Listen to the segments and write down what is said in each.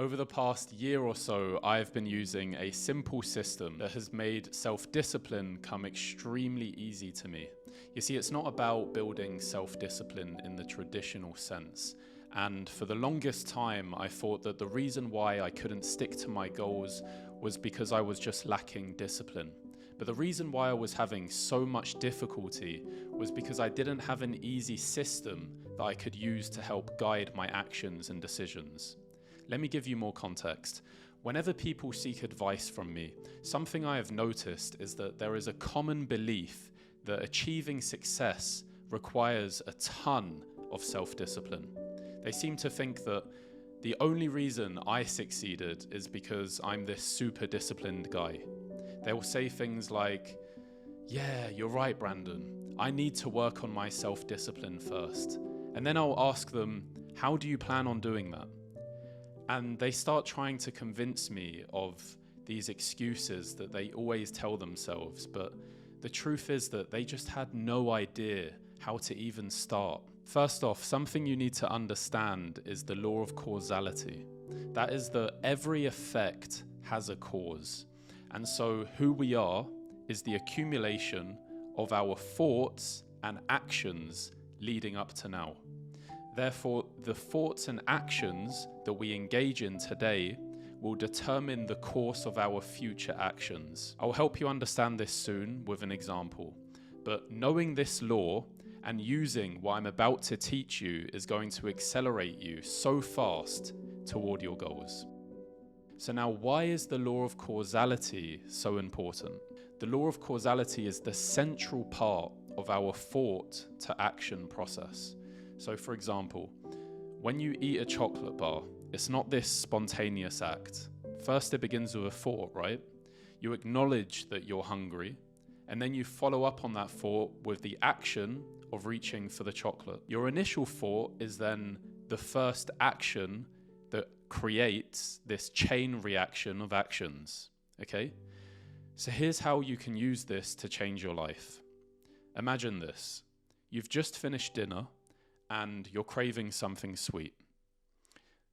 Over the past year or so, I've been using a simple system that has made self-discipline come extremely easy to me. You see, it's not about building self-discipline in the traditional sense. And for the longest time, I thought that the reason why I couldn't stick to my goals was because I was just lacking discipline. But the reason why I was having so much difficulty was because I didn't have an easy system that I could use to help guide my actions and decisions. Let me give you more context. Whenever people seek advice from me, something I have noticed is that there is a common belief that achieving success requires a ton of self-discipline. They seem to think that the only reason I succeeded is because I'm this super disciplined guy. They will say things like, "Yeah, you're right, Brandon. I need to work on my self-discipline first." And then I'll ask them, "How do you plan on doing that?" And they start trying to convince me of these excuses that they always tell themselves, but the truth is that they just had no idea how to even start. First off, something you need to understand is the law of causality. That is that every effect has a cause. And so who we are is the accumulation of our thoughts and actions leading up to now. Therefore, the thoughts and actions that we engage in today will determine the course of our future actions. I'll help you understand this soon with an example, but knowing this law and using what I'm about to teach you is going to accelerate you so fast toward your goals. So now, why is the law of causality so important? The law of causality is the central part of our thought to action process. So for example, when you eat a chocolate bar, it's not this spontaneous act. First it begins with a thought, right? You acknowledge that you're hungry, and then you follow up on that thought with the action of reaching for the chocolate. Your initial thought is then the first action that creates this chain reaction of actions, okay? So here's how you can use this to change your life. Imagine this. You've just finished dinner, and you're craving something sweet.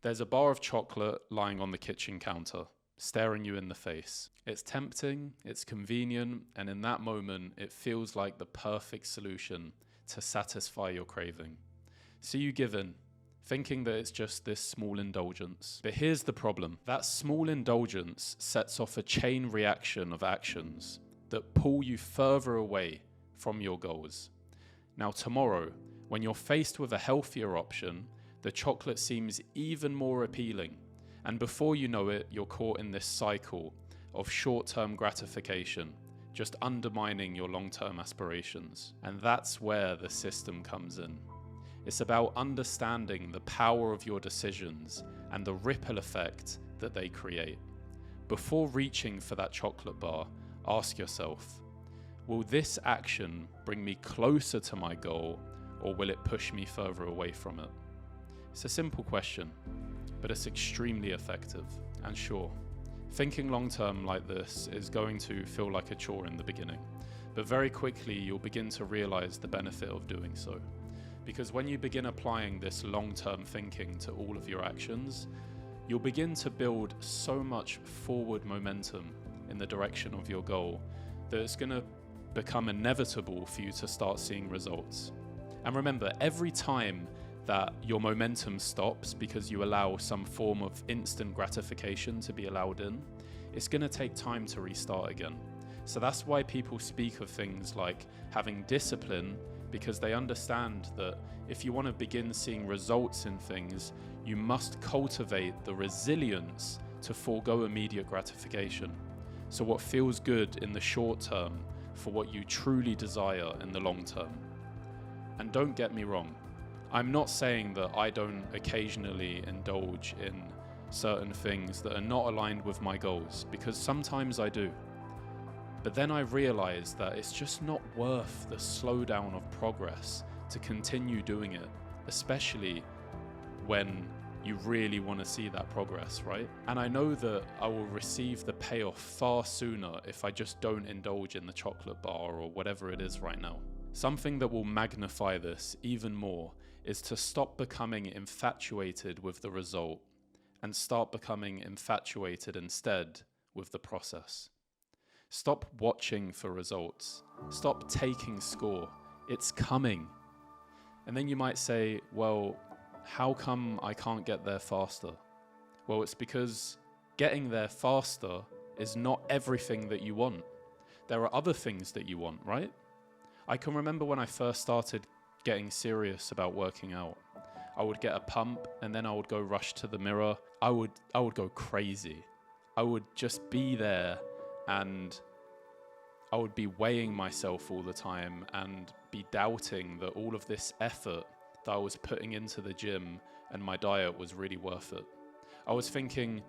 There's a bar of chocolate lying on the kitchen counter, staring you in the face. It's tempting, it's convenient, and in that moment, it feels like the perfect solution to satisfy your craving. So you give in, thinking that it's just this small indulgence. But here's the problem. That small indulgence sets off a chain reaction of actions that pull you further away from your goals. Now tomorrow, when you're faced with a healthier option, the chocolate seems even more appealing. And before you know it, you're caught in this cycle of short-term gratification, just undermining your long-term aspirations. And that's where the system comes in. It's about understanding the power of your decisions and the ripple effect that they create. Before reaching for that chocolate bar, ask yourself, will this action bring me closer to my goal, or will it push me further away from it? It's a simple question, but it's extremely effective. And sure, thinking long-term like this is going to feel like a chore in the beginning, but very quickly you'll begin to realize the benefit of doing so. Because when you begin applying this long-term thinking to all of your actions, you'll begin to build so much forward momentum in the direction of your goal that it's going to become inevitable for you to start seeing results. And remember, every time that your momentum stops because you allow some form of instant gratification to be allowed in, it's going to take time to restart again. So that's why people speak of things like having discipline, because they understand that if you want to begin seeing results in things, you must cultivate the resilience to forego immediate gratification. So what feels good in the short term for what you truly desire in the long term. And don't get me wrong, I'm not saying that I don't occasionally indulge in certain things that are not aligned with my goals, because sometimes I do. But then I realize that it's just not worth the slowdown of progress to continue doing it, especially when you really want to see that progress, right? And I know that I will receive the payoff far sooner if I just don't indulge in the chocolate bar or whatever it is right now. Something that will magnify this even more is to stop becoming infatuated with the result and start becoming infatuated instead with the process. Stop watching for results. Stop taking score. It's coming. And then you might say, well, how come I can't get there faster? Well, it's because getting there faster is not everything that you want. There are other things that you want, right? I can remember when I first started getting serious about working out. I would get a pump and then I would go rush to the mirror. I would go crazy. I would just be there and I would be weighing myself all the time and be doubting that all of this effort that I was putting into the gym and my diet was really worth it. I was thinking,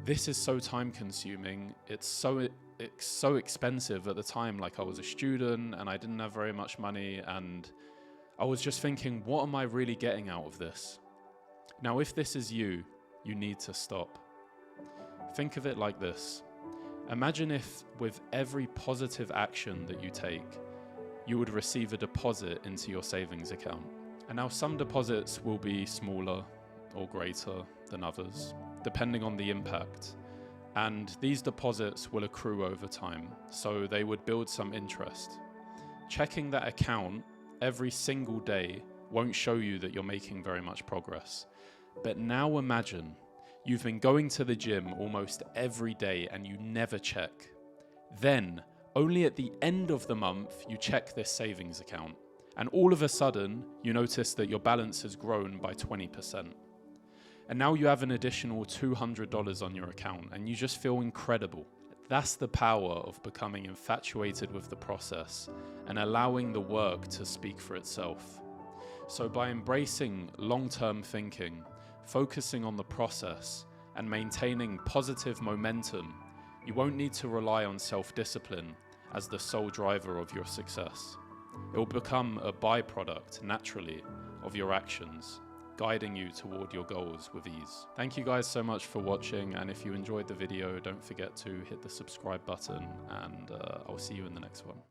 this is so time consuming. It's so expensive at the time. Like, I was a student and I didn't have very much money, and I was just thinking, what am I really getting out of this? Now, if this is you, you need to stop. Think of it like this. Imagine if with every positive action that you take, you would receive a deposit into your savings account. And now some deposits will be smaller or greater than others, depending on the impact. And these deposits will accrue over time, so they would build some interest. Checking that account every single day won't show you that you're making very much progress. But now imagine you've been going to the gym almost every day and you never check. Then, only at the end of the month, you check this savings account. And all of a sudden, you notice that your balance has grown by 20%. And now you have an additional $200 on your account and you just feel incredible. That's the power of becoming infatuated with the process and allowing the work to speak for itself. So by embracing long-term thinking, focusing on the process, and maintaining positive momentum, you won't need to rely on self-discipline as the sole driver of your success. It will become a byproduct, naturally, of your actions, guiding you toward your goals with ease. Thank you guys so much for watching, and if you enjoyed the video, don't forget to hit the subscribe button, and I'll see you in the next one.